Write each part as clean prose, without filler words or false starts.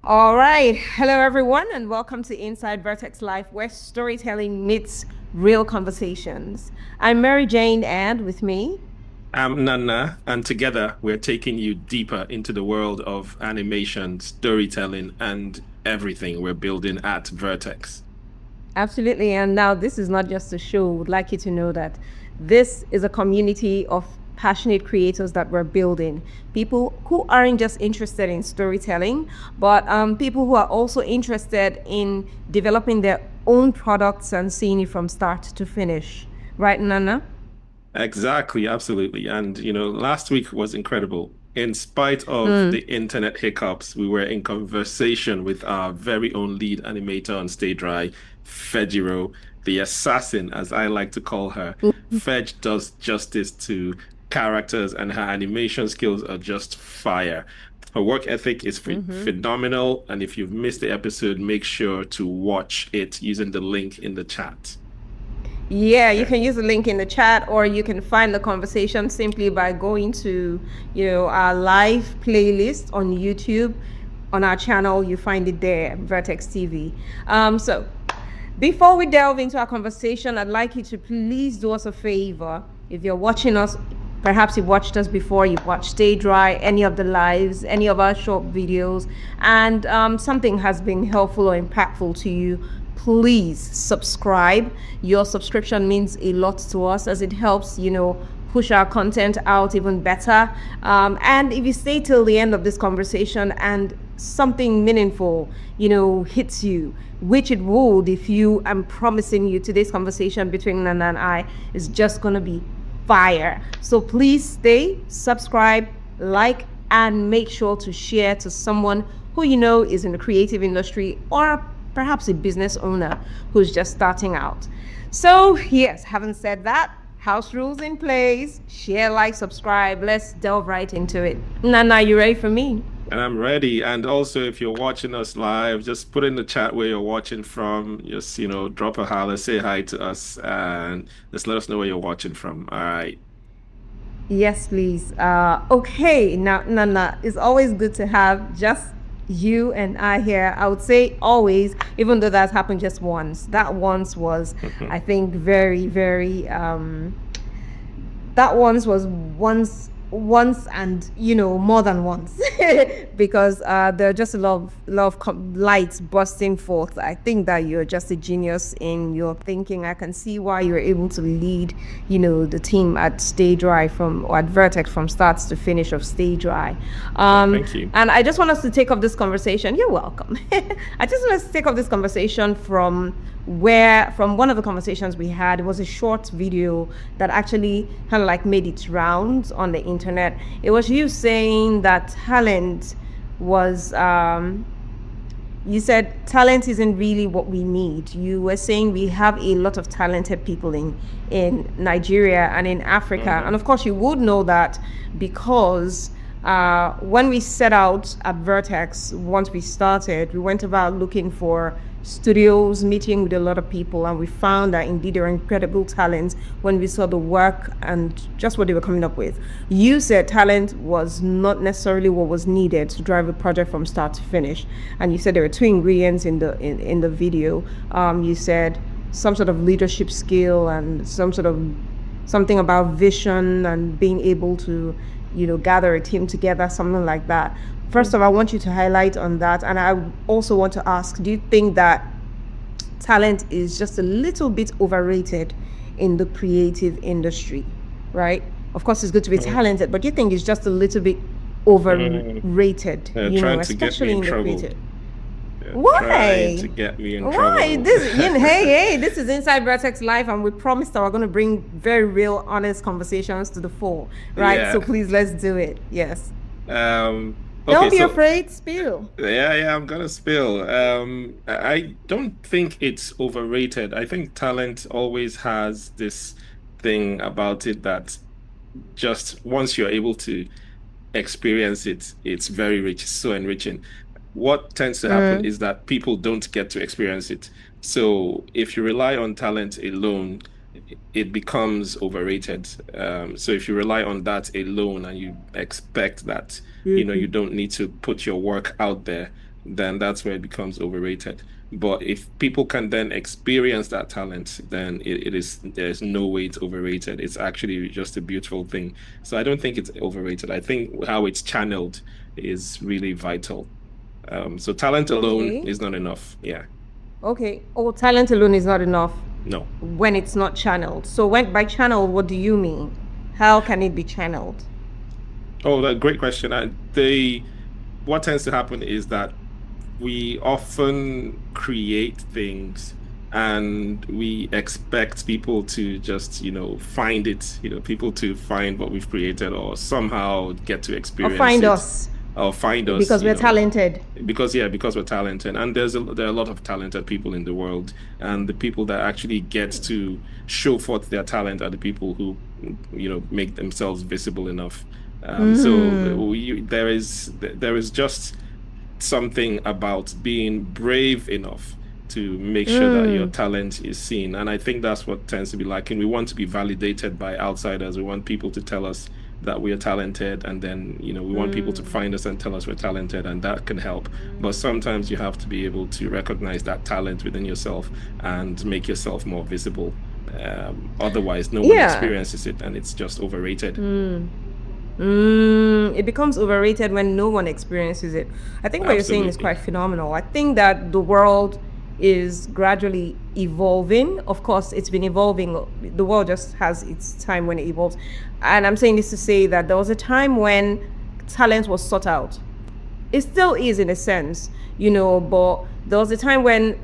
All right. Hello, everyone, and welcome to Inside VirtX Life, where storytelling meets real conversations. I'm Mary Jane, and with me, I'm Nana, and together we're taking you deeper into the world of animation, storytelling, and everything we're building at Vertex. absolutely. And now, this is not just a show. Would like you to know that this is a community of passionate creators that we're building. People who aren't just interested in storytelling, but people who are also interested in developing their own products and seeing it from start to finish. Right, Nana? Exactly, absolutely. And last week was incredible. In spite of Mm. the internet hiccups, we were in conversation with our very own lead animator on Stay Dry, Fejiro, the assassin, as I like to call her. Fej does justice to characters, and her animation skills are just fire. Her work ethic is Mm-hmm. phenomenal, and if you've missed the episode, make sure to watch it using the link in the chat. Yeah, you can use the link in the chat, or you can find the conversation simply by going to, our live playlist on YouTube. On our channel, you find it there, Vertex TV. So before we delve into our conversation, I'd like you to please do us a favor. If you're watching us, perhaps you've watched us before, you've watched Stay Dry, any of the lives, any of our short videos, and something has been helpful or impactful to you, please subscribe. Your subscription means a lot to us as it helps, push our content out even better. And if you stay till the end of this conversation and something meaningful, hits you, which it would if you, I'm promising you, today's conversation between Nana and I is just going to be fire. So please stay, subscribe, like, and make sure to share to someone who you know is in the creative industry or perhaps a business owner who's just starting out. So, yes, having said that, house rules in place, share, like, subscribe. Let's delve right into it. Nana, you ready for me? And I'm ready. And also, if you're watching us live, just put in the chat where you're watching from. Just, drop a holler, say hi to us, and just let us know where you're watching from. All right. Yes, please. Okay, now, Nana, it's always good to have just you and I here. I would say always, even though that's happened just once. That once was, I think, very, very that once and more than once because there are just a lot of lights bursting forth. I think that you're just a genius in your thinking. I can see why you're able to lead the team at Stay Dry from or at Vertex from start to finish of Stay Dry. Thank you. And I just want us to take up this conversation. You're welcome. I just want us to take up this conversation from one of the conversations we had. It was a short video that actually kind of like made its rounds on the internet. It was you saying that talent was you said talent isn't really what we need. You were saying we have a lot of talented people in Nigeria and in Africa. And Hmm. of course you would know that because when we set out at Vertex, once we started, we went about looking for studios, meeting with a lot of people, and we found that indeed there are incredible talents when we saw the work and just what they were coming up with. You said talent was not necessarily what was needed to drive a project from start to finish, and you said there were two ingredients in the video. You said some sort of leadership skill and something about vision and being able to gather a team together, something like that. First of all, I want you to highlight on that, and I also want to ask, do you think that talent is just a little bit overrated in the creative industry? Right, of course it's good to be talented, but do you think it's just a little bit overrated, They're trying to get me especially in in the trouble. creative? They're trying to Why? get me in Why? trouble. Hey, this is Inside Vertex Live, and we promised that we're going to bring very real, honest conversations to the fore, right? So Yeah. please, let's do it. Yes. Um, okay, Don't be so afraid, spill. yeah, I'm gonna spill. I don't think it's overrated. I think talent always has this thing about it that just once you're able to experience it, it's very rich, it's so enriching. What tends to happen Mm, is that people don't get to experience it. So if you rely on talent alone, it becomes overrated. So if you rely on that alone and you expect that, you mm, don't need to put your work out there, then that's where it becomes overrated. But if people can then experience that talent, then there's no way it's overrated. It's actually just a beautiful thing. So I don't think it's overrated. I think how it's channeled is really vital. So talent alone Okay. is not enough. Yeah. Okay. Oh, talent alone is not enough No. when it's not channeled. So when by channel, what do you mean? How can it be channeled? Oh, that great question. What tends to happen is that we often create things and we expect people to just, find it, people to find what we've created or somehow get to Or experience find it us or find us, because we're talented. because we're talented. And there are a lot of talented people in the world. And the people that actually get to show forth their talent are the people who, make themselves visible enough. So there is just something about being brave enough to make sure that your talent is seen. And I think that's what tends to be lacking. We want to be validated by outsiders. We want people to tell us that we are talented. And then, we want people to find us and tell us we're talented, and that can help. But sometimes you have to be able to recognize that talent within yourself and make yourself more visible. Otherwise, no one Yeah. experiences it and it's just overrated. It becomes overrated when no one experiences it. I think what you're saying is Absolutely. quite phenomenal. I think that the world is gradually evolving. Of course, it's been evolving. The world just has its time when it evolves. And I'm saying this to say that there was a time when talent was sought out. It still is in a sense, but there was a time when,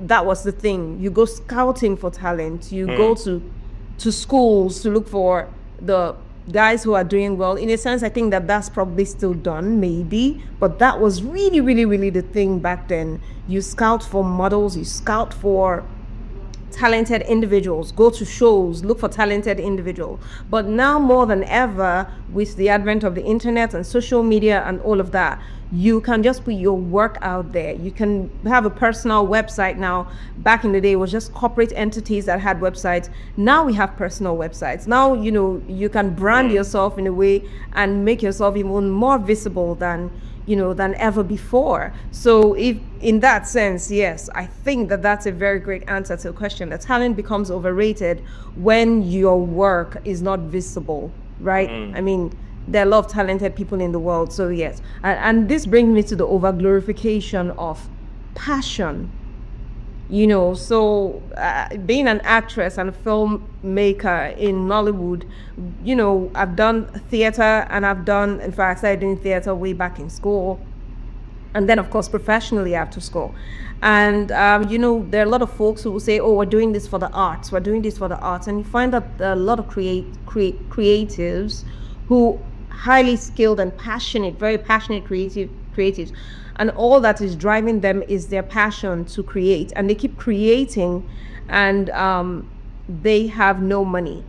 that was the thing. You go scouting for talent, you go Mm, to schools to look for the guys who are doing well. In a sense, I think that that's probably still done, maybe, but that was really, really, really the thing back then. You scout for models, you scout for talented individuals, go to shows, look for talented individuals. But now more than ever, with the advent of the internet and social media and all of that, you can just put your work out there. You can have a personal website now. Back in the day, it was just corporate entities that had websites. Now we have personal websites. Now, you can brand mm. yourself in a way and make yourself even more visible than ever before. So if in that sense, yes, I think that that's a very great answer to the question. That talent becomes overrated when your work is not visible, right? I Mm. mean, there are a lot of talented people in the world. So yes, and this brings me to the overglorification of passion. So being an actress and a filmmaker in Nollywood, I've done theater, and in fact, I started doing theater way back in school, and then of course professionally after school. And there are a lot of folks who will say, oh, we're doing this for the arts, we're doing this for the arts, and you find that there are a lot of creatives who highly skilled and passionate, very passionate creatives, and all that is driving them is their passion to create, and they keep creating, and they have no money.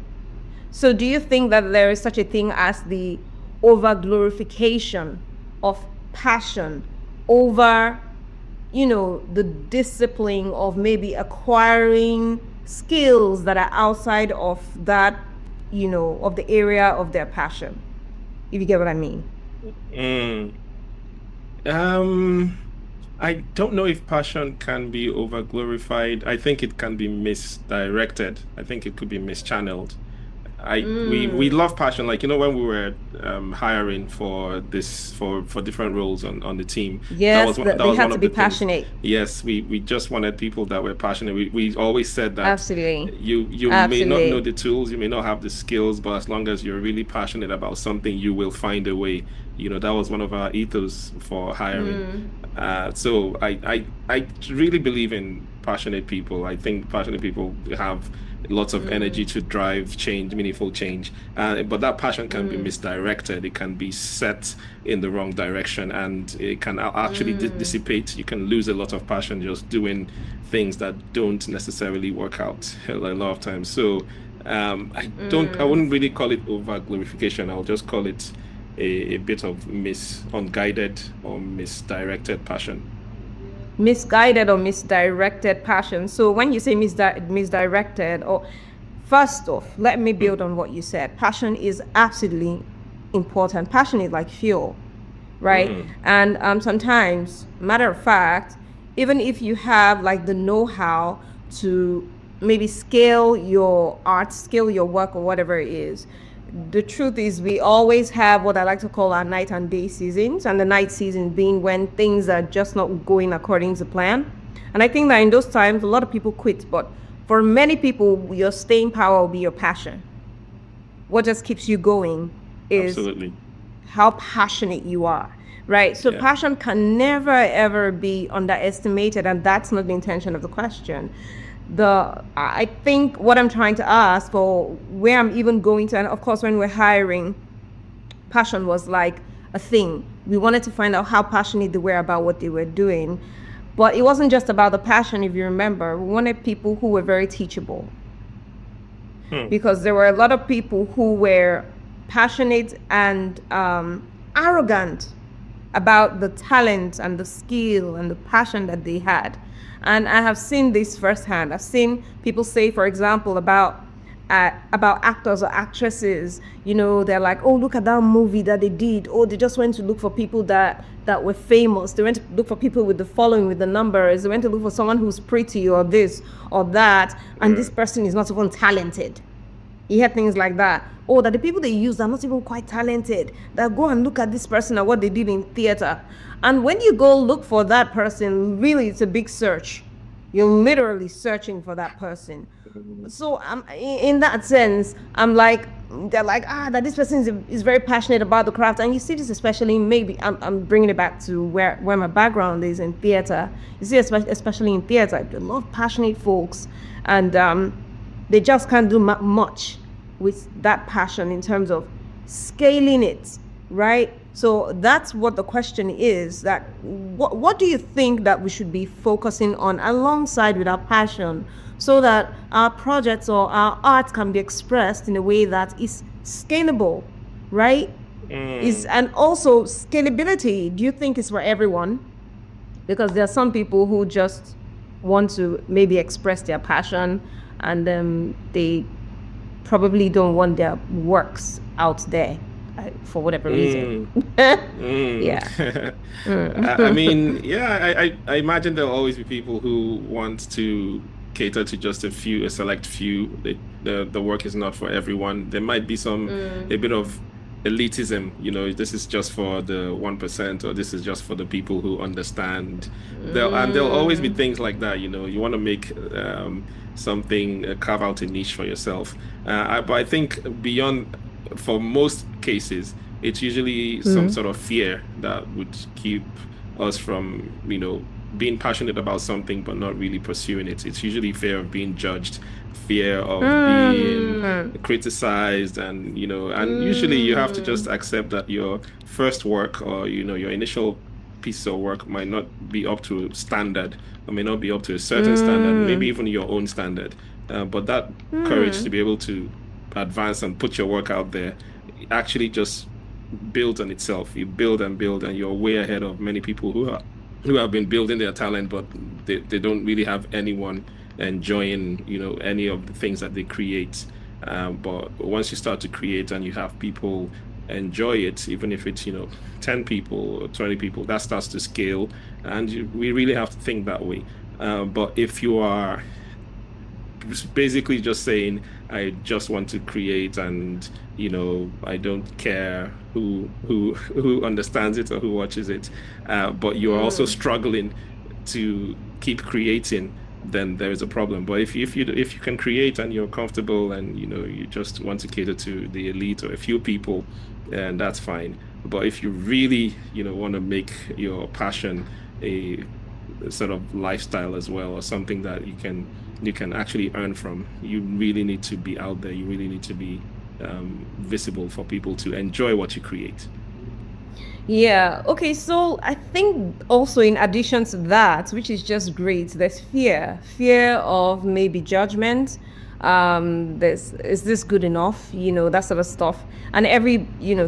So, do you think that there is such a thing as the over glorification of passion over, the discipline of maybe acquiring skills that are outside of that, of the area of their passion? If you get what I mean. Mm. Um, I don't know if passion can be over glorified. I think it can be misdirected. I think it could be mischanneled. We love passion. Like, when we were hiring for this for different roles on the team, that Yes, was that they was had one to of be the things. passionate. Yes, we just wanted people that were passionate. We always said that Absolutely. you may not know Absolutely. the tools, you may not have the skills, but as long as you're really passionate about something, you will find a way. That was one of our ethos for hiring. So I really believe in passionate people. I think passionate people have lots of energy to drive change, meaningful change. But that passion can be misdirected. It can be set in the wrong direction, and it can actually dissipate. You can lose a lot of passion just doing things that don't necessarily work out a lot of times. So I wouldn't really call it over glorification. I'll just call it a bit of unguided or misdirected passion. Misguided or misdirected passion. So when you say misdirected, or first off, let me Mm, build on what you said. Passion is absolutely important. Passion is like fuel. right? Mm, And sometimes, matter of fact, even if you have like the know-how to maybe scale your art, scale your work, or whatever it is, the truth is we always have what I like to call our night and day seasons, and the night season being when things are just not going according to plan. And I think that in those times, a lot of people quit, but for many people, your staying power will be your passion. What just keeps you going is absolutely. how passionate you are, right? So Yeah. passion can never ever be underestimated, and that's not the intention of the question. I think what I'm trying to ask, or where I'm even going to, and of course when we're hiring, passion was like a thing. We wanted to find out how passionate they were about what they were doing. But it wasn't just about the passion, if you remember. We wanted people who were very teachable, Hmm. because there were a lot of people who were passionate and arrogant about the talent and the skill and the passion that they had. And I have seen this firsthand. I've seen people say, for example, about actors or actresses. They're like, oh, look at that movie that they did. Oh, they just went to look for people that were famous. They went to look for people with the following, with the numbers. They went to look for someone who's pretty or this or that. And this person is not even talented. You hear things like that. Oh, that the people they use are not even quite talented. That go and look at this person and what they did in theater. And when you go look for that person, really, it's a big search. You're literally searching for that person. So in that sense, I'm like, they're like, that this person is very passionate about the craft. And you see this especially, maybe, I'm bringing it back to where my background is in theater. You see, especially in theater, a lot of passionate folks. And they just can't do much with that passion in terms of scaling it, right? So that's what the question is, that what do you think that we should be focusing on alongside with our passion, so that our projects or our art can be expressed in a way that is scalable, right? Mm. And also scalability, do you think is for everyone? Because there are some people who just want to maybe express their passion, and they probably don't want their works out there, for whatever reason. Mm. Yeah. Mm. I mean, yeah, I imagine there'll always be people who want to cater to just a select few. The work is not for everyone. There might be a bit of elitism, this is just for the 1%, or this is just for the people who understand. There'll always be Mm. things like that, you want to make something, carve out a niche for yourself. But I think beyond, for most cases, it's usually some Mm. sort of fear that would keep us from, being passionate about something but not really pursuing it. It's usually fear of being judged, fear of being Mm. criticized, and usually you have to just Mm. accept that your first work, or, your initial piece of work might not be up to standard, or may not be up to a certain standard, maybe Mm. even your own standard. But that courage to Mm. be able to advance and put your work out there actually just builds on itself. You build and build, and you're way ahead of many people who have been building their talent, but they don't really have anyone enjoying, any of the things that they create. But once you start to create and you have people enjoy it, even if it's, 10 people or 20 people, that starts to scale. And we really have to think that way. But if you are basically just saying, I just want to create, and I don't care who understands it or who watches it, but you're also Mm. struggling to keep creating, then there is a problem. But if you can create and you're comfortable, and you just want to cater to the elite or a few people, and that's fine. But if you really want to make your passion a sort of lifestyle as well, or something that you can actually earn from, you really need to be out there. You really need to be visible for people to enjoy what you create. Yeah. Okay. So I think also in addition to that, which is just great, there's fear of maybe judgment. There's, is this good enough? That sort of stuff. And every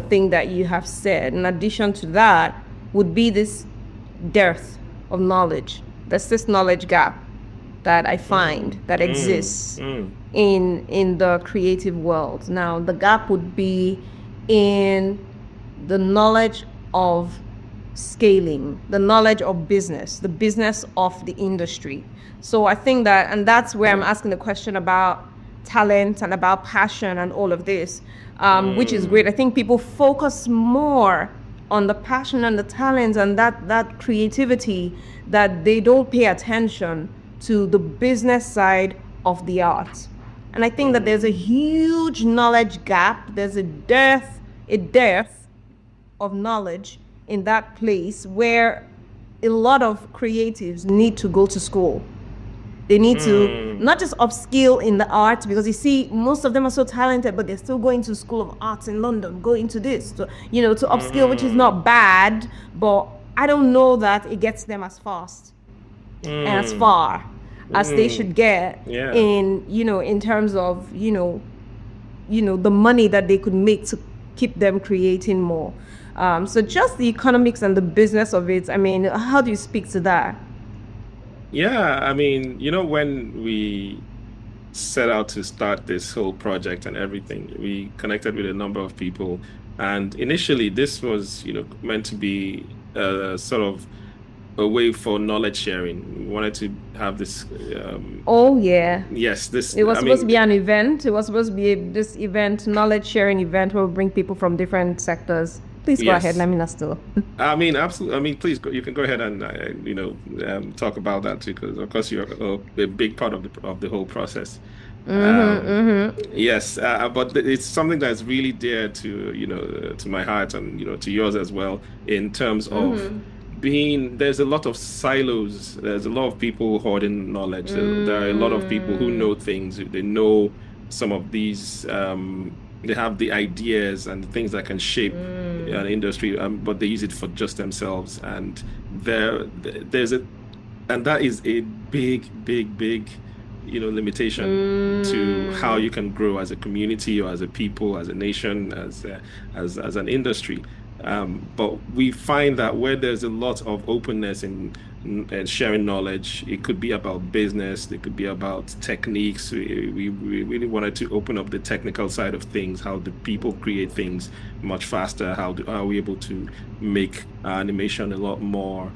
thing that you have said. In addition to that, would be this dearth of knowledge. There's this knowledge gap that I find Mm, that mm, exists mm, in the creative world. Now, the gap would be in the knowledge of scaling, the knowledge of business, the business of the industry. So I think that, and that's where I'm Yeah. asking the question about talent and about passion and all of this, which is great. I Mm, think people focus more on the passion and the talent and that creativity, that they don't pay attention to the business side of the art. And I think that there's a mm, huge knowledge gap. There's a dearth of knowledge in that place where a lot of creatives need to go to school. They need to mm, not just upskill in the art, because you see, most of them are so talented, but they're still going to School of Arts in London, going to this, to upskill, which is mm, not bad, but I don't know that it gets them as fast and as mm, far as they should mm. get Yeah. in terms of the money that they could make to keep them creating more. So just the economics and the business of it. I mean, how do you speak to that? Yeah. I mean, when we set out to start this whole project and everything, we connected with a number of people. And initially, this was, meant to be sort of a way for knowledge sharing. We wanted to have this, Oh yeah, yes, this, it was I supposed to mean, be an event. It was supposed to be this event, knowledge sharing event, where we bring people from different sectors. Please go ahead. yes. Let me not still. I mean, absolutely. I mean, please go, you can go ahead and talk about that too, because of course you're a big part of the whole process. Yes, but it's something that's really dear to to my heart and to yours as well, in terms of being there's a lot of silos. There's a lot of people hoarding knowledge. There are a lot of people who know things. They know some of these. They have the ideas and the things that can shape an industry, but they use it for just themselves. And there's a and that is a big, big, big, limitation to how you can grow as a community or as a people, as a nation, as an industry. But we find that where there's a lot of openness and sharing knowledge, it could be about business, it could be about techniques. We really wanted to open up the technical side of things, how do people create things much faster, how are we able to make animation a lot more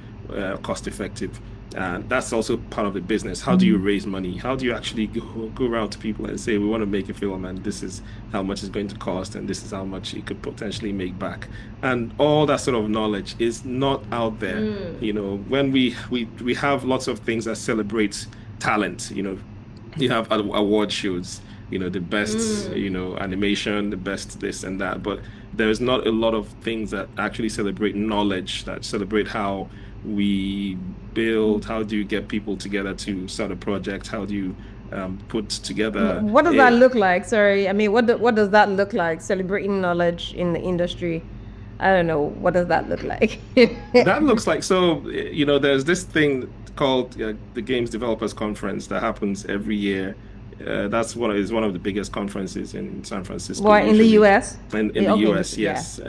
cost effective. And that's also part of the business. How do you raise money? How do you actually go around to people and say, we want to make a film and this is how much it's going to cost and this is how much it could potentially make back. And all that sort of knowledge is not out there. When we have lots of things that celebrate talent, you have award shows, the best, animation, the best this and that. But there's not a lot of things that actually celebrate knowledge, that celebrate how we build, how do you get people together to start a project, how do you put together What does that a look like? Sorry, I mean, what does that look like? Celebrating knowledge in the industry. I don't know. What does that look like? that looks like so there's this thing called the Games Developers Conference that happens every year. That's one of the biggest conferences in San Francisco What, in the usually, US? in the Yeah, okay, US, yeah. yes.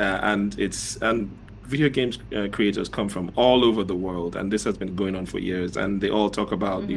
And video games creators come from all over the world, and this has been going on for years. And they all talk about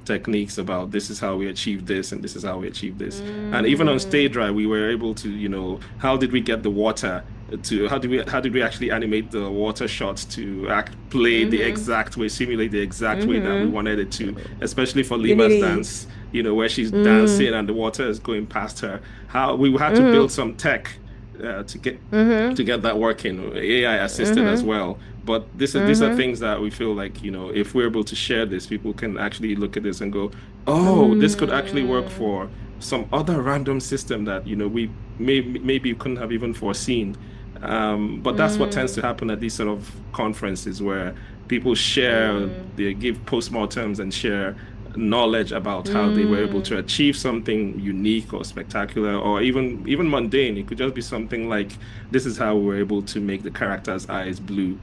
techniques, about this is how we achieve this, and this is how we achieve this. And even on stage, right, we were able to how did we get the water to how did we actually animate the water shots to play the exact way, simulate the exact way that we wanted it to, especially for You need Lima's it. dance, where she's dancing and the water is going past her. How we had to build some tech to get that working, AI assisted as well. But these are things that we feel like, if we're able to share this, people can actually look at this and go, oh, this could actually work for some other random system that, we maybe couldn't have even foreseen. But that's what tends to happen at these sort of conferences where people share, they give postmortems and share knowledge about how they were able to achieve something unique or spectacular or even mundane. It could just be something like this is how we were able to make the character's eyes blue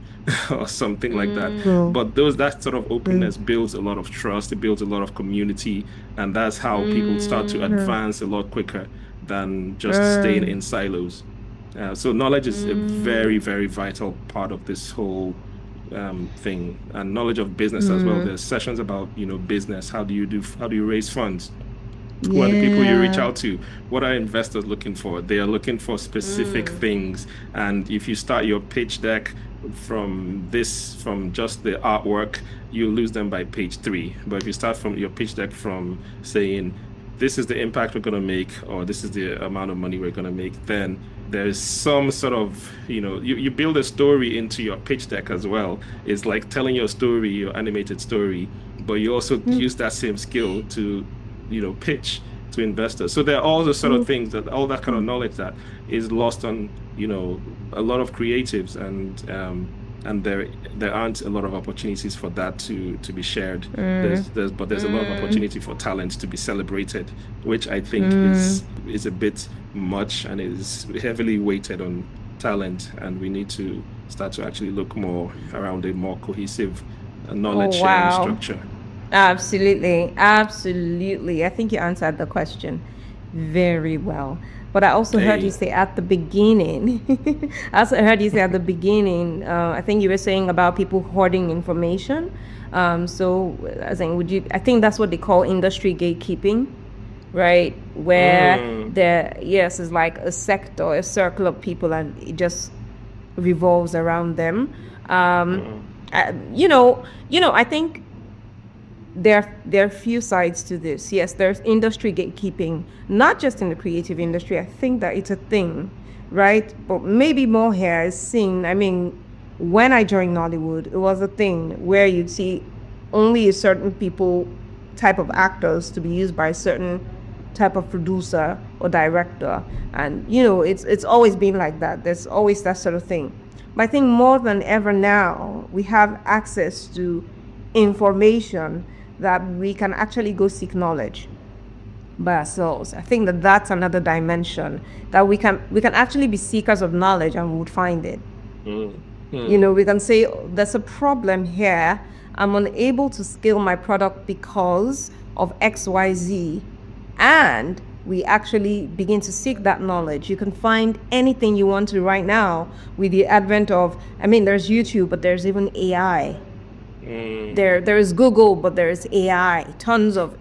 or something like that. Mm. But that sort of openness builds a lot of trust, it builds a lot of community, and that's how people start to advance a lot quicker than just staying in silos. So knowledge is a very, very vital part of this whole thing, and knowledge of business as well. There's sessions about business. How do you raise funds? Who are the people you reach Yeah. out to? What are investors looking for? They are looking for specific Mm. things. And if you start your pitch deck from just the artwork, you lose them by page three. But if you start from your pitch deck from saying, this is the impact we're going to make, or this is the amount of money we're going to make, then there's some sort of, you build a story into your pitch deck as well. It's like telling your story, your animated story, but you also use that same skill to pitch to investors. So there are all the sort of things that all that kind of knowledge that is lost on, a lot of creatives and there aren't a lot of opportunities for that to be shared. There's a lot of opportunity for talent to be celebrated, which I think is a bit much and is heavily weighted on talent. And we need to start to actually look more around a more cohesive Oh, knowledge sharing wow. structure. Absolutely. Absolutely. I think you answered the question very well. But I also heard you Hey. say at the beginning, I also heard you say at the beginning, I think you were saying about people hoarding information. So I think I think that's what they call industry gatekeeping, right? Where Mm, yes, it's like a sector, a circle of people, and it just revolves around them. Um, mm, I think there are few sides to this. Yes, there's industry gatekeeping, not just in the creative industry. I think that it's a thing, right? But maybe more here is seen. I mean, when I joined Nollywood, it was a thing where you'd see only a certain people, type of actors to be used by a certain type of producer or director, and it's always been like that. There's always that sort of thing. But I think more than ever now, we have access to information that we can actually go seek knowledge by ourselves. I think that that's another dimension that we can actually be seekers of knowledge and we would find it. mm, mm, We can say there's a problem here. I'm unable to scale my product because of XYZ. And we actually begin to seek that knowledge. You can find anything you want to right now with the advent of, I mean, there's YouTube, but there's even AI. mm. There is Google, but there is AI. Tons of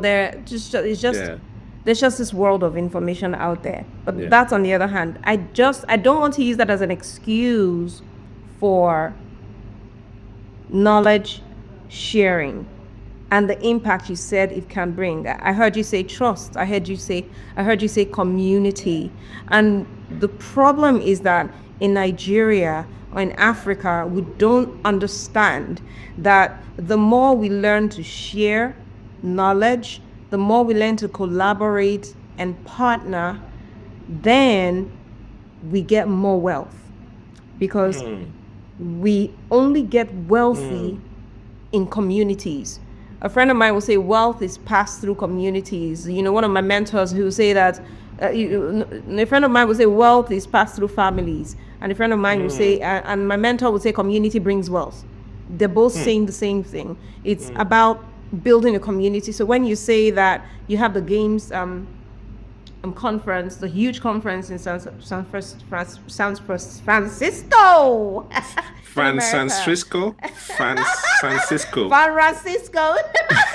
there just it's just Yeah, there's just this world of information out there. But yeah. that's on the other hand. I don't want to use that as an excuse for knowledge sharing and the impact you said it can bring. I heard you say trust. I heard you say community. And the problem is that in Nigeria or in Africa, we don't understand that the more we learn to share knowledge, the more we learn to collaborate and partner, then we get more wealth, because Mm, we only get wealthy mm, in communities. A friend of mine will say wealth is passed through communities. One of my mentors who say that a friend of mine will say wealth is passed through families, and a friend of mine will say, mm, and my mentor will say community brings wealth. They're both mm, saying the same thing. It's mm. about building a community. So when you say that you have the games conference, the huge conference in San Francisco, in America. Francisco. San Francisco,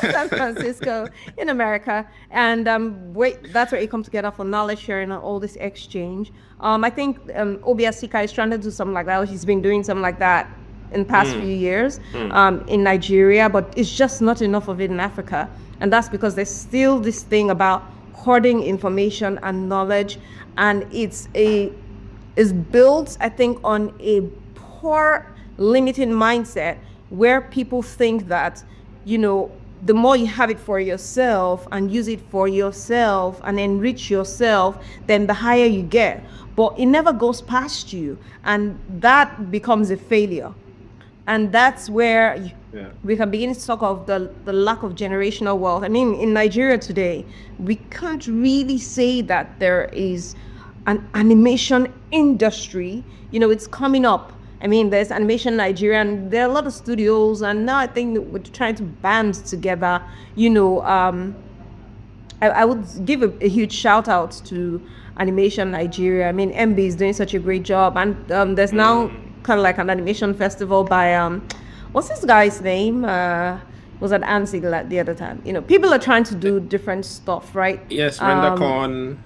San Francisco in America, and wait, that's where you come together for knowledge sharing and all this exchange. I think Obiasika is trying to do something like that. Or she's been doing something like that in the past few Mm, years mm, in Nigeria, but it's just not enough of it in Africa, and that's because there's still this thing about hoarding information and knowledge, and is built, I think, on a poor limiting mindset where people think that, the more you have it for yourself and use it for yourself and enrich yourself, then the higher you get. But it never goes past you, and that becomes a failure. And that's where yeah. we can begin to talk of the lack of generational wealth. I mean, in Nigeria today, we can't really say that there is an animation industry. It's coming up. I mean, there's Animation Nigeria, and there are a lot of studios, and now I think that we're trying to band together. I would give a huge shout out to Animation Nigeria. I mean, MB is doing such a great job, and there's now Mm, kind of like an animation festival by what's this guy's name? was at ANSI the other time. People are trying to do different stuff, right? Yes, Um, RenderCon.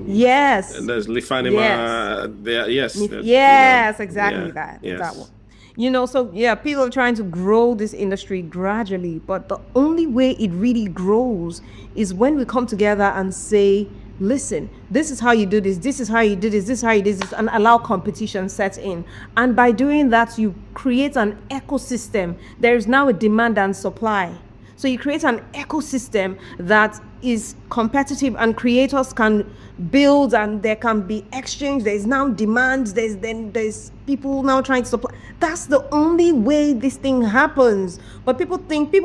yes, There's yes. Lifanima. There, yes, Yes, exactly yeah, that one. yes. So yeah, people are trying to grow this industry gradually, but the only way it really grows is when we come together and say, listen, this is how you do this is how you do this is how you do this, and allow competition set in. And by doing that, you create an ecosystem. There is now a demand and supply. So you create an ecosystem that is competitive, and creators can build, and there can be exchange. There's now demand. There's people now trying to supply. That's the only way this thing happens. But people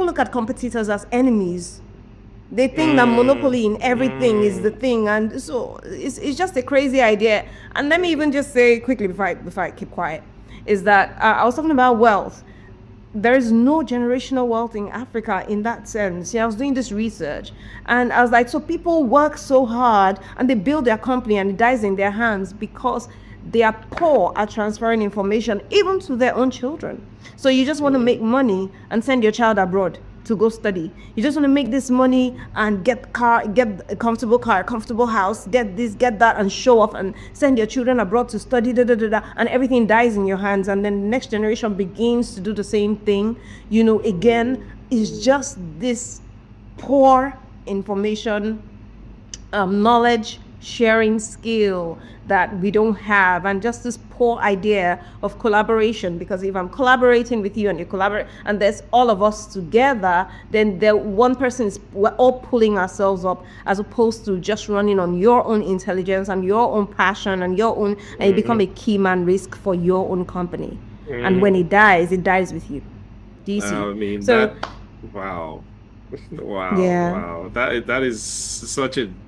look at competitors as enemies. They think that Mm, monopoly in everything is the mm, thing, and so it's just a crazy idea. And let me even just say quickly before I keep quiet, is that I was talking about wealth. There is no generational wealth in Africa in that sense. I was doing this research, and I was like, so people work so hard and they build their company and it dies in their hands because they are poor at transferring information even to their own children. So you just want to make mm, money and send your child abroad to go study. You just want to make this money and get a comfortable car, a comfortable house, get this, get that, and show off and send your children abroad to study, and everything dies in your hands. And then the next generation begins to do the same thing. Again, it's just this poor information, knowledge sharing skill that we don't have, and just this poor idea of collaboration. Because if I'm collaborating with you and you collaborate and there's all of us together, then the one person is, we're all pulling ourselves up, as opposed to just running on your own intelligence and your own passion and your own, and you become a mm, key man risk for your own company. And when mm. it dies with you. Do you see? I mean So that. Wow. Wow, yeah. wow. That is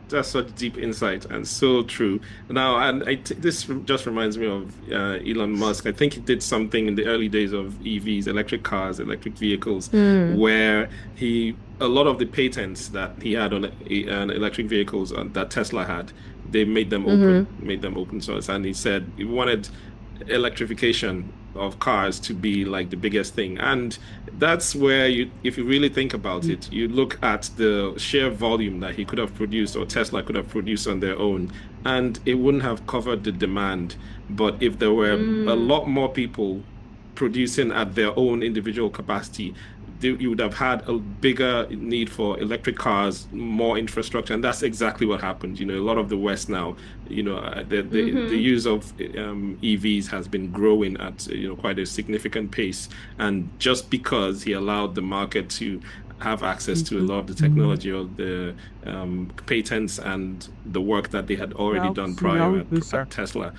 that's such deep insight and so true. Now, and this just reminds me of Elon Musk. I think he did something in the early days of EVs, electric cars, electric vehicles, where a lot of the patents that he had on electric vehicles that Tesla had, they made them open source. And he said he wanted electrification of cars to be like the biggest thing. And that's where if you really think about it, you look at the sheer volume that he could have produced or Tesla could have produced on their own, and it wouldn't have covered the demand. But if there were a lot more people producing at their own individual capacity, you would have had a bigger need for electric cars, more infrastructure, and that's exactly what happened. A lot of the West now, the use of EVs has been growing at quite a significant pace, and just because he allowed the market to have access to a lot of the technology or the patents and the work that they had already done prior at Tesla.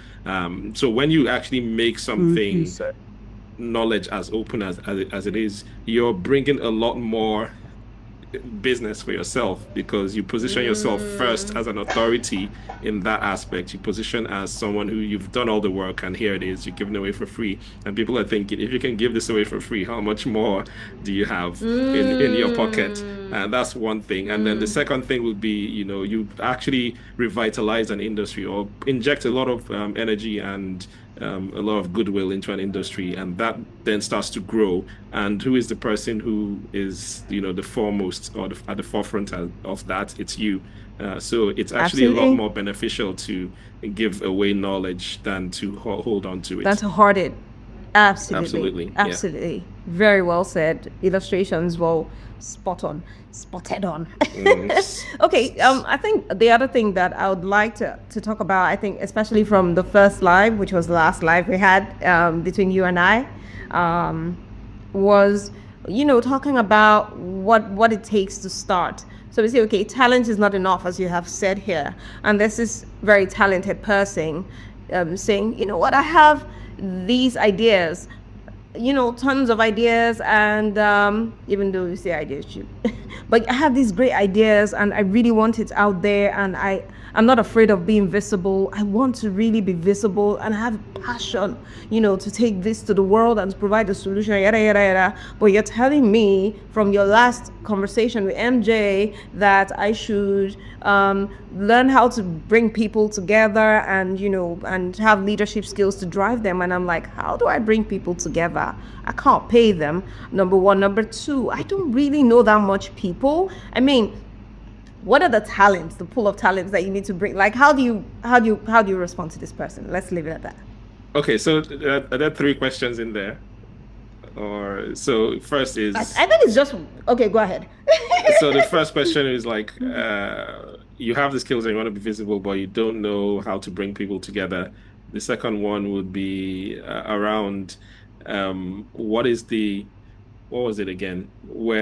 So when you actually make something knowledge as open as it is, you're bringing a lot more business for yourself because you position yourself first as an authority in that aspect. You position as someone who you've done all the work and here it is, you're giving away for free. And people are thinking, if you can give this away for free, how much more do you have in your pocket? And that's one thing. And then the second thing would be, you actually revitalize an industry or inject a lot of energy and a lot of goodwill into an industry, and that then starts to grow. And who is the person who is, the foremost or at the forefront of that? It's you. So it's actually a lot Absolutely. more beneficial to give away knowledge than to hold on to Than it. to hoard it. Absolutely. Absolutely. Yeah. Absolutely. Very well said. Illustrations, well, spot on. Spotted on. Mm, Okay, I think the other thing that I would like to talk about, I think, especially from the first live, which was the last live we had between you and I, um, was, talking about what it takes to start. So we say, okay, talent is not enough, as you have said here. And there's this very talented person saying, you know what, I have these ideas, tons of ideas, and even though you say ideas cheap, but I have these great ideas and I really want it out there, and I'm not afraid of being visible. I want to really be visible and I have passion, to take this to the world and to provide a solution, yada yada yada. But you're telling me from your last conversation with MJ that I should learn how to bring people together and and have leadership skills to drive them. And I'm like, how do I bring people together? I can't pay them, number one. Number two, I don't really know that much people. I mean, what are the talents, the pool of talents that you need to bring? Like, how do you respond to this person? Let's leave it at that. Okay, so are there three questions in there? Or so first I is think it's just okay. Go ahead. so the first question is like you have the skills and you want to be visible, but you don't know how to bring people together. The second one would be around what was it again? What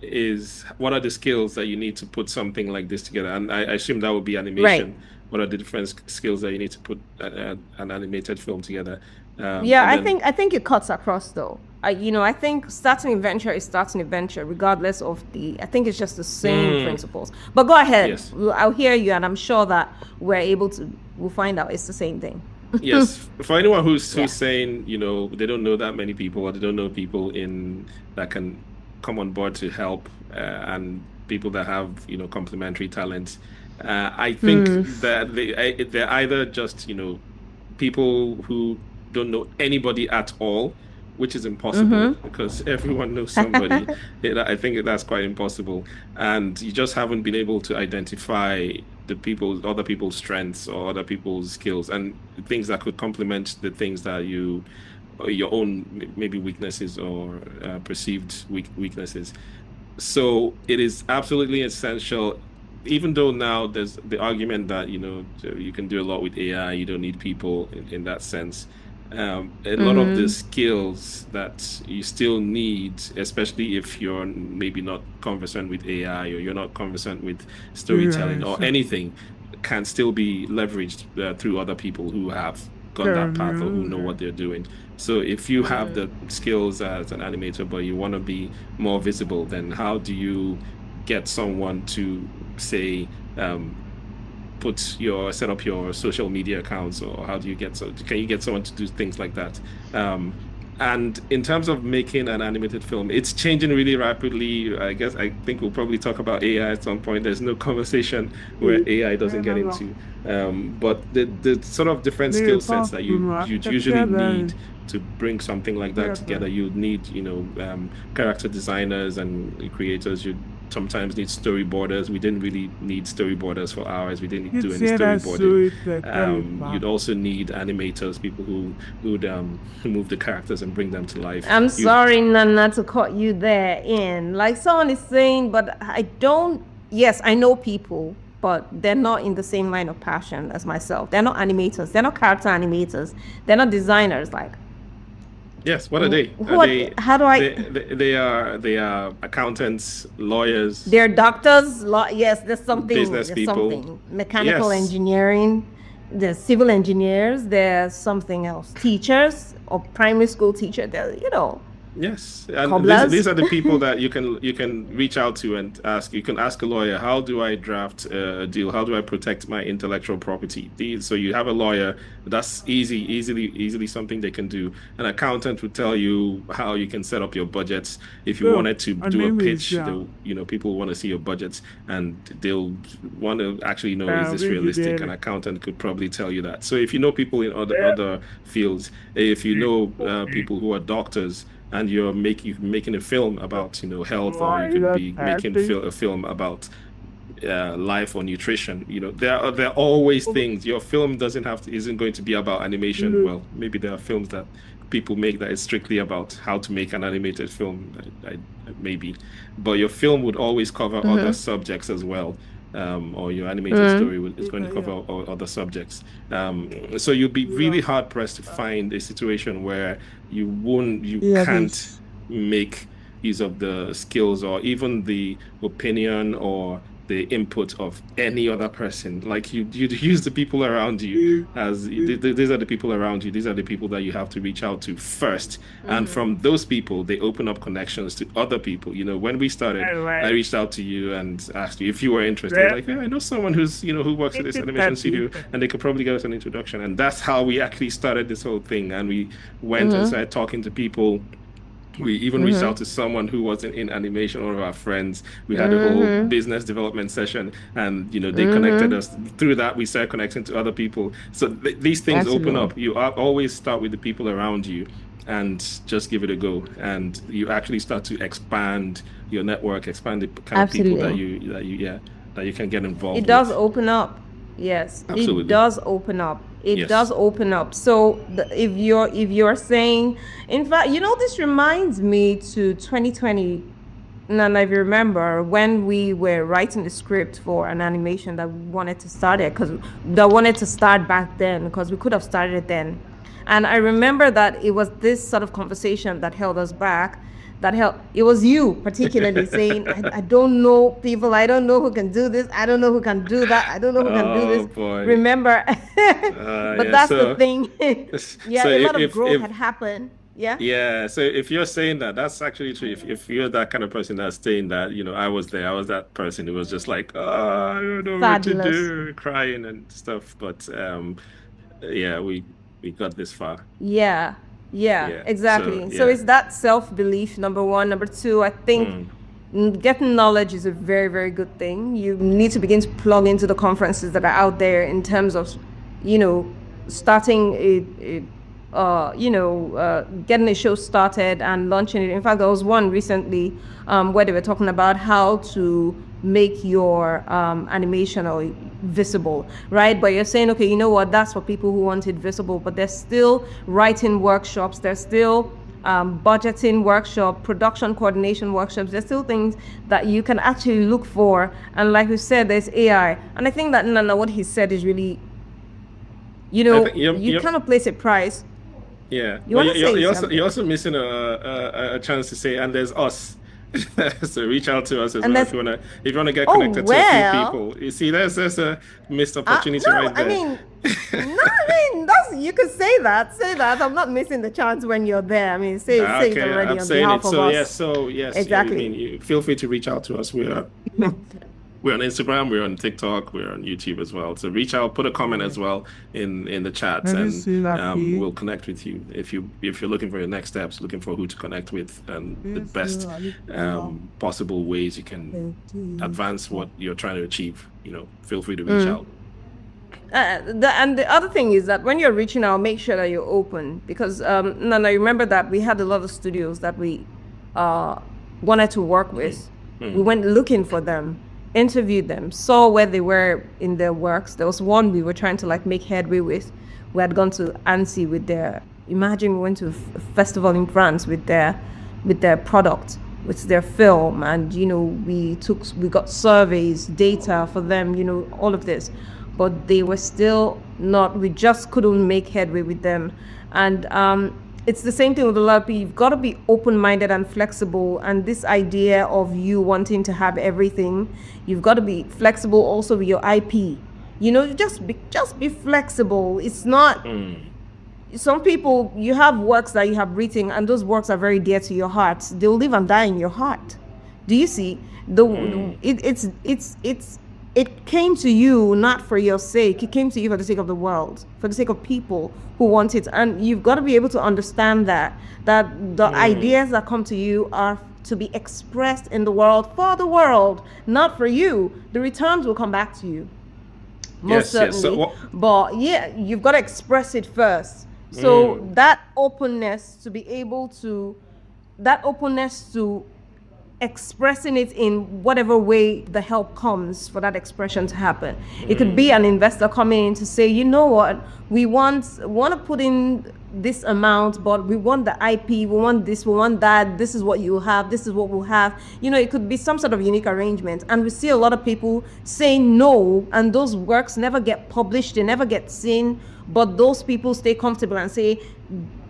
are the skills that you need to put something like this together? And I assume that would be Right. animation. What are the different skills that you need to put an animated film together? Yeah, And I then think I think it cuts across though. I think starting a venture is starting a venture, regardless of the. I think it's just the same mm, principles. But go ahead. yes. I'll hear you, and I'm sure that we're able to. We'll find out it's the same thing. Yes, for anyone Yeah. who's saying, they don't know that many people or they don't know people in that can come on board to help, and people that have, complementary talents, I think that they're either just, people who don't know anybody at all, which is impossible because everyone knows somebody. I think that's quite impossible. And you just haven't been able to identify other people's strengths or other people's skills and things that could complement the things that or your own maybe weaknesses or perceived weaknesses. So it is absolutely essential, even though now there's the argument that, you can do a lot with AI, you don't need people in that sense. A lot of the skills that you still need, especially if you're maybe not conversant with AI or you're not conversant with storytelling or Yes. anything, can still be leveraged through other people who have gone that path or who know what they're doing. So if you have the skills as an animator, but you want to be more visible, then how do you get someone to say, set up your social media accounts, or how do you can you get someone to do things like that? And in terms of making an animated film, it's changing really rapidly. I think we'll probably talk about AI at some point. There's no conversation where AI doesn't get into. But the sort of different skill sets that you'd usually need to bring something like that together, you'd need, character designers and creators. You'd sometimes need storyboarders. We didn't really need storyboarders for ours. We didn't do any storyboarding. You'd also need animators, people who'd move the characters and bring them to life. I'm You sorry, Nana, to cut you there in. Like someone is saying, but I don't. Yes, I know people, but they're not in the same line of passion as myself. They're not animators. They're not character animators. They're not designers. Like, Yes, what are they? Are who are? How do I? they are accountants, lawyers, They're doctors. Yes, there's something. business There's people. something. Mechanical Yes. engineering. There's civil engineers. There's something else. Teachers or primary school teacher. Yes, and these Cobblers. are the people that you can reach out to and ask. You can ask a lawyer, how do I draft a deal? How do I protect my intellectual property? So you have a lawyer, that's easily something they can do. An accountant will tell you how you can set up your budgets. If you Oh, wanted to her do a name is pitch, people want to see your budgets and they'll want to actually know, is this realistic? An Rigidere. accountant could probably tell you that. So if you know people in other fields, if you know people who are doctors and you're making a film about health, or you Why is could that be making happy? a film about life or nutrition. There are always things. Your film doesn't have to isn't going to be about animation. Well, maybe there are films that people make that is strictly about how to make an animated film. Maybe, but your film would always cover other subjects as well. Or your animated story is going to cover other subjects. So you'd be really hard pressed to find a situation where you Yeah, can't this. make use of the skills or even the opinion or the input of any other person. Like you use the people around you as these are the people around you. These are the people that you have to reach out to first. And from those people, they open up connections to other people. When we started, Right, I right. reached out to you and asked you if you were interested. Yeah. Like, yeah, I know someone who's, who works at this animation 50-30. studio and they could probably give us an introduction. And that's how we actually started this whole thing. And we went and started talking to people. We even reached out to someone who wasn't in animation, one of our friends. We had a whole business development session, and they connected us. Through that, we started connecting to other people. So these things open Absolutely. up. You always start with the people around you, and just give it a go. And you actually start to expand your network, expand the kind of people that Absolutely. you can get It involved does with. open up. Yes, it Absolutely. does open up. It Yes. does open up. So if you're saying, in fact, this reminds me to 2020. And if you remember when we were writing the script for an animation that we wanted to start it, because that wanted to start back then, because we could have started it then. And I remember that it was this sort of conversation that held us back. It was you particularly saying, I don't know people, I don't know who can do this, I don't know who can do that, I don't know who can do Oh this. boy. Remember? But Yeah. that's the So, thing. Yeah, so a lot of growth if had happened. Yeah. yeah, so if you're saying that, that's actually true. If you're that kind of person that's saying that, I was there, I was that person who was just like, oh, I don't know what to Fabulous. do, crying and stuff. But yeah, we got this far. Yeah, yeah, Yeah. So exactly. So yeah. it's that self-belief, number one. Number two, I think Mm, getting knowledge is a very, very good thing. You need to begin to plug into the conferences that are out there in terms of, you know, starting getting a show started and launching it. In fact, there was one recently where they were talking about how to make your animation or visible, right? But you're saying, okay, you know what? That's for people who want it visible, but there's still writing workshops. There's still budgeting workshop, production coordination workshops. There's still things that you can actually look for. And like we said, there's AI. And I think that Nana, what he said is really, I think you kind of place a price. yeah. You Well, want to say you're something. also missing a chance to say, and there's us. So reach out to us as And well that's, if you wanna get oh, connected to a few well, people. You see, there's a missed opportunity no, right I there. mean, no, I mean, you could say that. Say that. I'm not missing the chance when you're there. I mean, say it Okay, already I'm on saying behalf it. of So yes, us. so yes, yeah, I Exactly. mean, feel free to reach out to us. We're on Instagram, we're on TikTok, we're on YouTube as well. So reach out, put a comment Yeah. as well in the chat, Have you and seen that page? we'll connect with you if you're looking for your next steps, looking for who to connect with, and the Yes, best I need to know. possible ways you can Okay. advance what you're trying to achieve. Feel free to reach out. And the other thing is that when you're reaching out, make sure that you're open because Nana, remember that we had a lot of studios that we uh, wanted to work Mm, with. We mm, went looking for them, interviewed them, saw where they were in their works. There was one we were trying to like make headway with. We had gone to Annecy with their. Imagine we went to a festival in France with their product, with their film, and we got surveys, data for them, all of this, but they were still not. We just couldn't make headway with them, and it's the same thing with a lot of people. You've got to be open-minded and flexible, and this idea of you wanting to have everything, you've got to be flexible also with your IP. Just be flexible. It's not mm. some people, you have works that you have written and those works are very dear to your heart. They'll live and die in your heart. Do you see? Mm. It came to you not for your sake. It came to you for the sake of the world, for the sake of people who want it. And you've got to be able to understand that the Mm. ideas that come to you are to be expressed in the world for the world, not for you. The returns will come back to you, most Yes, yes. So certainly. what? But yeah, you've got to express it first. So Mm, that openness to expressing it in whatever way the help comes for that expression to happen. It could be mm. an investor coming in to say, you know what, we want to put in this amount, but we want the IP, we want this, we want that, this is what you have, this is what we'll have. It could be some sort of unique arrangement. And we see a lot of people saying no, and those works never get published, they never get seen, but those people stay comfortable and say,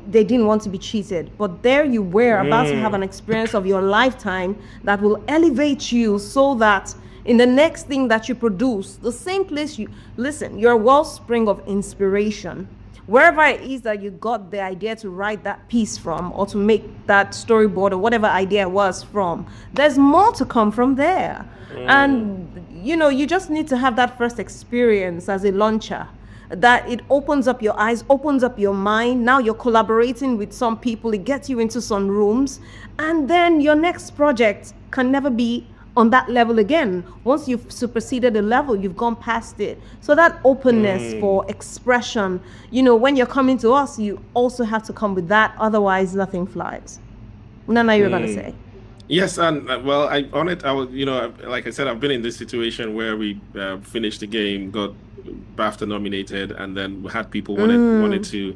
they didn't want to be cheated. But there you were about to have an Mm. experience of your lifetime that will elevate you so that in the next thing that you produce, the same place you listen, your wellspring of inspiration, wherever it is that you got the idea to write that piece from or to make that storyboard or whatever idea it was from, there's more to come from there. And you just need to have that first experience as a launcher, that it opens up your eyes, opens up your mind. Now you're collaborating with some people, it gets you into some rooms, and then your next project can never be on that level again. Once you've superseded a level, you've gone past it. So that openness for expression, when you're coming to us, you also have to come with that. Otherwise, nothing flies. Nana, you're going to say. Yes, and well, on it, I was, like I said, I've been in this situation where we finished the game, got BAFTA nominated, and then we had people wanted to,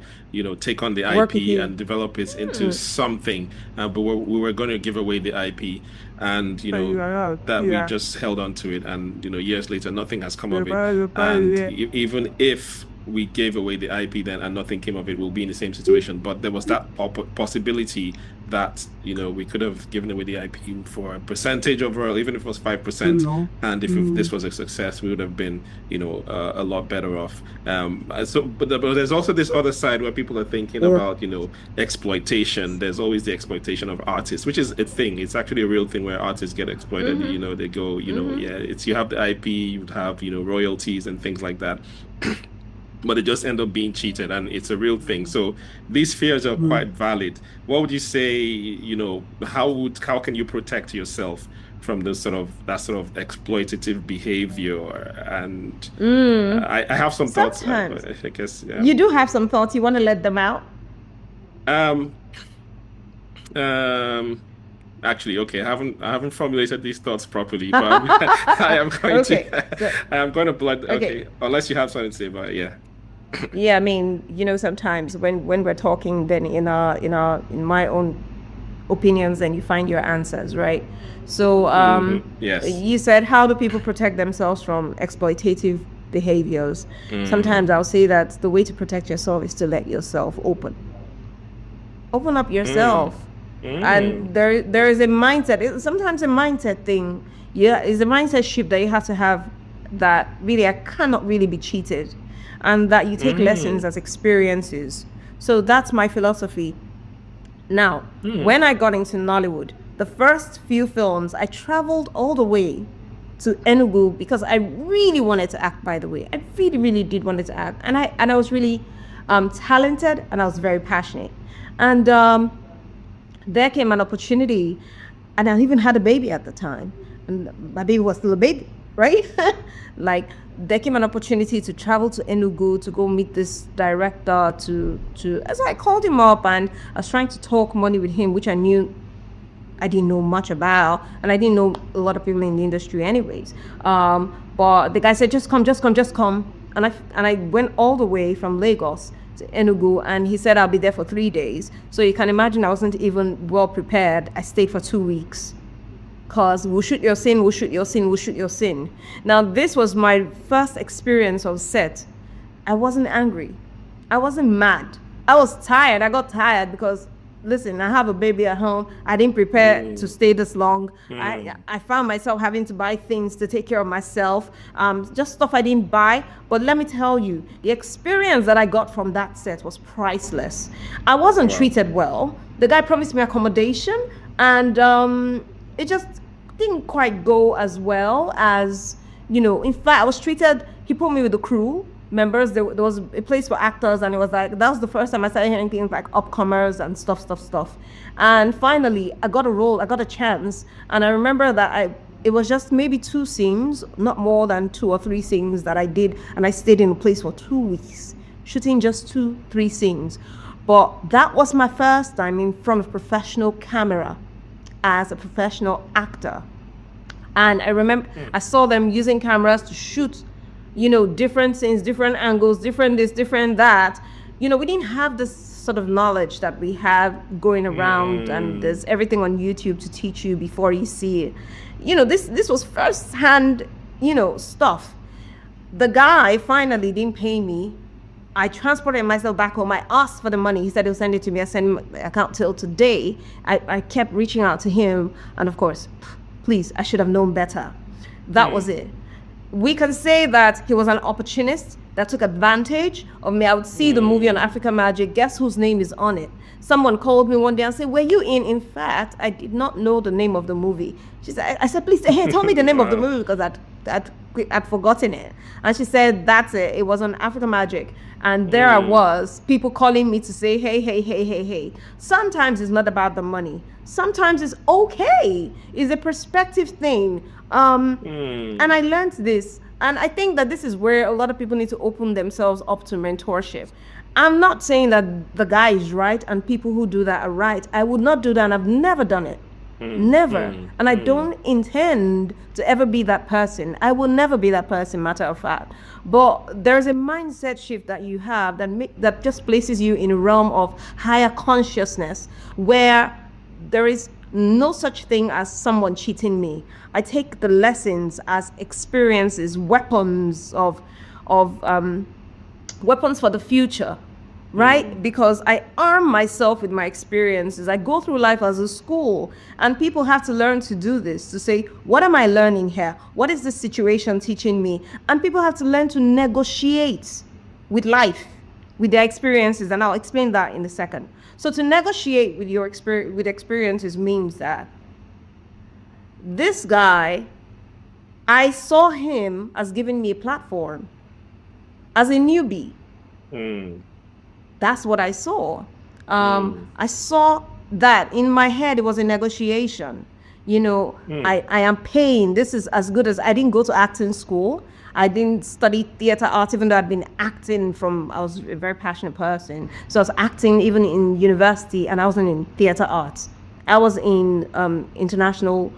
take on the Work with IP you. and develop it into something, but we were going to give away the IP, and that we Yeah. just held on to it, and years later, nothing has come of it, and Yeah. even if we gave away the IP then and nothing came of it, we'll be in the same situation. But there was that possibility that, we could have given away the IP for a percentage overall, even if it was 5%. And if this was a success, we would have been, a lot better off. But there's also this other side where people are thinking about, exploitation. There's always the exploitation of artists, which is a thing. It's actually a real thing where artists get exploited. They go, yeah, you have the IP, you would have, royalties and things like that. But they just end up being cheated, and it's a real thing. So these fears are quite valid. What would you say, how can you protect yourself from that sort of exploitative behavior? And I have some thoughts, Sometimes I guess, yeah. you do have some thoughts. You want to let them out? Um, um, Actually, okay, I haven't formulated these thoughts properly, but I am going Okay. to I am going to blood. Okay. Okay, unless you have something to say, but yeah. Yeah, I mean, sometimes when we're talking, then in my own opinions, then you find your answers, right? So Yes. you said, how do people protect themselves from exploitative behaviors? Mm, Sometimes I'll say that the way to protect yourself is to let yourself open up mm, yourself. mm, And there is a mindset, it's sometimes a mindset thing. Yeah, it's a mindset shift that you have to have, that really I cannot really be cheated, and that you take lessons mm, as experiences. So that's my philosophy. Now, mm, when I got into Nollywood, the first few films, I traveled all the way to Enugu because I really wanted to act, by the way. I really, really did wanted to act. And I was really talented, and I was very passionate. And there came an opportunity, and I even had a baby at the time. And my baby was still a baby, right? Like, there came an opportunity to travel to Enugu to go meet this director as I called him up, and I was trying to talk money with him, which I didn't know much about, and I didn't know a lot of people in the industry anyways. But the guy said, just come, just come, just come. And I went all the way from Lagos to Enugu, and he said I'll be there for 3 days. So you can imagine I wasn't even well prepared. I stayed for 2 weeks. Cause we'll shoot your scene, we'll shoot your scene, we'll shoot your scene. Now this was my first experience of set. I wasn't angry. I wasn't mad. I was tired. I got tired because, listen, I have a baby at home. I didn't prepare to mm, stay this long. I mm, I found myself having to buy things to take care of myself. Just stuff I didn't buy. But let me tell you, the experience that I got from that set was priceless. I wasn't wow. treated well. The guy promised me accommodation, and it just didn't quite go as well as, in fact, I was treated, he put me with the crew members. There was a place for actors, and it was like, that was the first time I started hearing things like upcomers and stuff. And finally I got a role, I got a chance. And I remember that it was just maybe 2 scenes, not more than 2 or 3 scenes that I did, and I stayed in a place for 2 weeks shooting just 2 3 scenes. But that was my first time in front of professional camera as a professional actor. And I remember I saw them using cameras to shoot, different scenes, different angles, different this, different that. We didn't have this sort of knowledge that we have going around, and Mm, there's everything on YouTube to teach you before you see it. This was first hand, stuff. The guy finally didn't pay me. I transported myself back home. I asked for the money. He said he'll send it to me. I sent him my account till today. I kept reaching out to him. And of course, please, I should have known better. That was it. We can say that he was an opportunist that took advantage of me. I would see the movie on Mm. African Magic. Guess whose name is on it? Someone called me one day and said, "Were you in?" In fact, I did not know the name of the movie. She said, "I said, please, hey, tell me the name of the Wow. movie because I'd, I'd forgotten it." And she said, "That's it. It was on African Magic." And there I Mm. was, people calling me to say, "Hey, hey, hey, hey, hey." Sometimes it's not about the money. Sometimes it's okay. It's a perspective thing. And Mm. I learned this. And I think that this is where a lot of people need to open themselves up to mentorship. I'm not saying that the guy is right and people who do that are right. I would not do that, and I've never done it. Mm. Never. Mm. And I Mm. don't intend to ever be that person. I will never be that person, matter of fact. But there's a mindset shift that you have that just places you in a realm of higher consciousness where there is no such thing as someone cheating me. I take the lessons as experiences, of weapons for the future, right? Mm. Because I arm myself with my experiences. I go through life as a school, and people have to learn to do this to say, what am I learning here? What is this situation teaching me? And people have to learn to negotiate with life, with their experiences, and I'll explain that in a second. So to negotiate with your experiences means that this guy, I saw him as giving me a platform as a newbie. Mm. That's what I saw. Mm. I saw that in my head, it was a negotiation. Mm. I am paying. This is as good as I didn't go to acting school. I didn't study theater arts, even though I'd been acting I was a very passionate person. So I was acting even in university, and I wasn't in theater arts. I was in international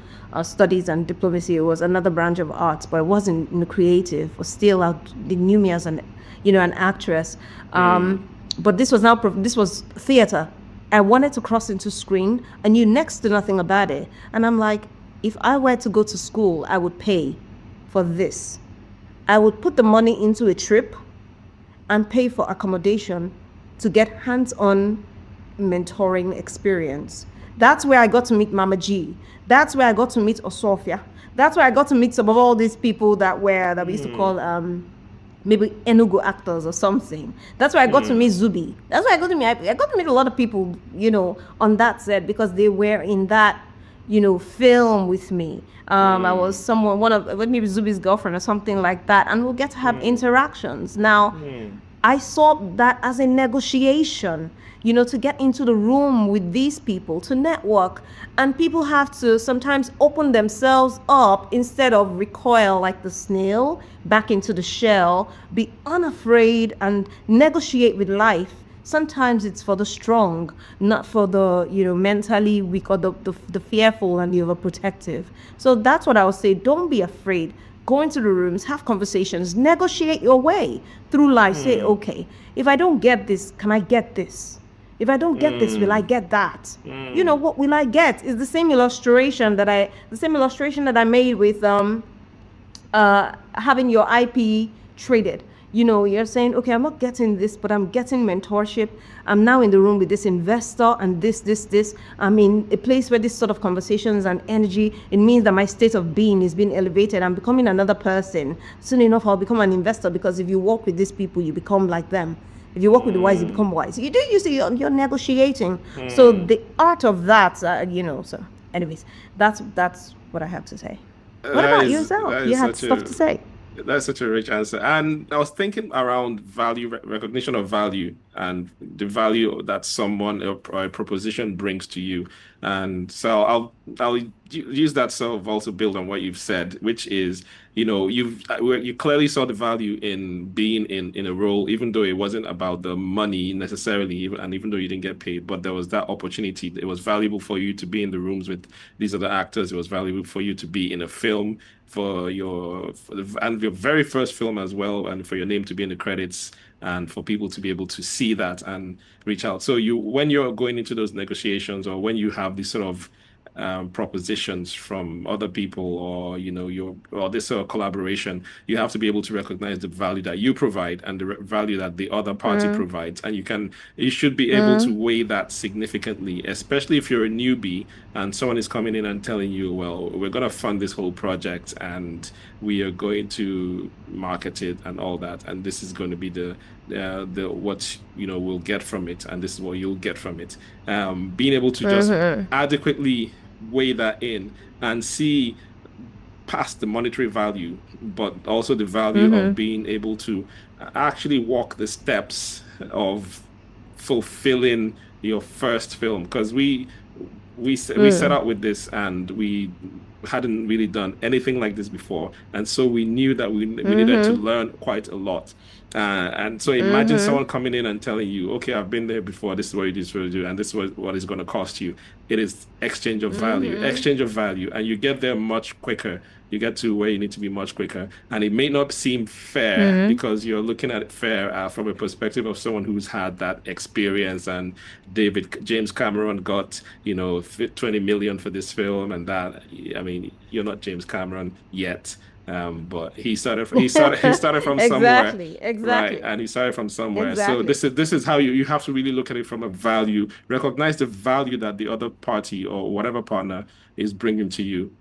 studies and diplomacy. It was another branch of arts, but it wasn't in the creative. But still, they knew me as an actress. Mm. But this was theater. I wanted to cross into screen. I knew next to nothing about it, and I'm like, if I were to go to school, I would pay for this. I would put the money into a trip and pay for accommodation to get hands-on mentoring experience. That's where I got to meet Mama G. That's where I got to meet Osofia. That's where I got to meet some of all these people that we used to Mm. call maybe Enugu actors or something. That's where I got to Mm. meet Zubi. That's where I got to meet a lot of people, on that set because they were in that, film with me. I was Mm. one of maybe Zubi's girlfriend or something like that, and we'll get to have Mm. interactions. Now, Mm. I saw that as a negotiation, to get into the room with these people, to network. And people have to sometimes open themselves up instead of recoil like the snail back into the shell, be unafraid and negotiate with life. Sometimes it's for the strong, not for the, mentally weak or the fearful and the overprotective. So that's what I would say. Don't be afraid. Go into the rooms, have conversations, negotiate your way through life. Say, Mm. okay, if I don't get this, can I get this? If I don't get this, will I Mm. get that? Mm. What will I get? Is the same illustration that I made with having your IP traded. You're saying, okay, I'm not getting this, but I'm getting mentorship. I'm now in the room with this investor and this. I'm in a place where this sort of conversations and energy, it means that my state of being is being elevated. I'm becoming another person. Soon enough, I'll become an investor because if you work with these people, you become like them. If you work with the wise, you Mm. become wise. You see, you're negotiating. So Mm. the art of that, so anyways, that's what I have to say. What That about is yourself? that You is had such stuff a to say. That's such a rich answer. And I was thinking around value, recognition of value and the value that someone or a proposition brings to you. And so use that sort of also build on what you've said, which is, you clearly saw the value in being in a role, even though it wasn't about the money necessarily, and even though you didn't get paid, but there was that opportunity. It was valuable for you to be in the rooms with these other actors. It was valuable for you to be in a film and your very first film as well, and for your name to be in the credits, and for people to be able to see that and reach out. So when you're going into those negotiations, or when you have this sort of propositions from other people, or or this sort of collaboration, you have to be able to recognize the value that you provide and the value that the other party Mm, provides, and you should be able to mm, weigh that significantly, especially if you're a newbie and someone is coming in and telling you, well, we're going to fund this whole project and we are going to market it and all that, and this is going to be the what we'll get from it, and this is what you'll get from it. Being able to just mm, adequately weigh that in and see past the monetary value, but also the value of mm, being able to actually walk the steps of fulfilling your first film. Because we set mm, out with this and we hadn't really done anything like this before, and so we knew that we needed to mm, learn quite a lot. And so imagine mm, someone coming in and telling you, okay, I've been there before, this is what it is to do, and this is what it's going to cost you. It is mm, exchange of value, and you get there much quicker. You get to where you need to be much quicker. And it may not seem fair mm, because you're looking at it fair from a perspective of someone who's had that experience. And James Cameron got, 20 million for this film and that. I mean, you're not James Cameron yet. But he started from somewhere, Exactly, right? exactly, And he started from somewhere. So exactly. this is how you have to really look at it from a value, recognize the value that the other party or whatever partner is bringing to you.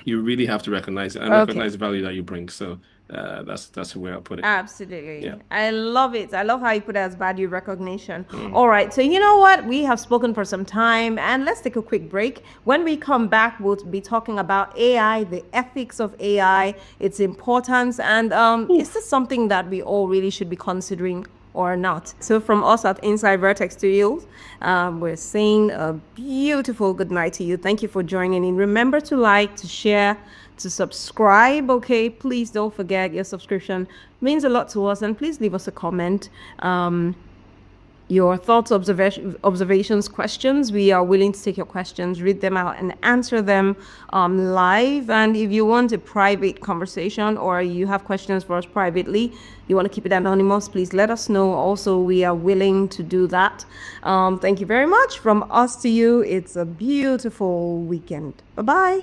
You really have to recognize it and Okay. recognize the value that you bring. So that's the way I put it. Yeah. Absolutely. I love it. I love how you put it as value recognition. Mm. All right. So, you know what? We have spoken for some time and let's take a quick break. When we come back, we'll be talking about AI, the ethics of AI, its importance, and is Oof. this something that we all really should be considering or not? So, from us at Inside VirtX Studios, we're saying a beautiful good night to you. Thank you for joining in. Remember to like, to share, to subscribe. Okay, please don't forget your subscription means a lot to us, and please leave us a comment. Your thoughts, observations, questions. We are willing to take your questions, read them out, and answer them live. And if you want a private conversation or you have questions for us privately, you want to keep it anonymous, please let us know. Also, we are willing to do that. Thank you very much. From us to you, it's a beautiful weekend. Bye bye.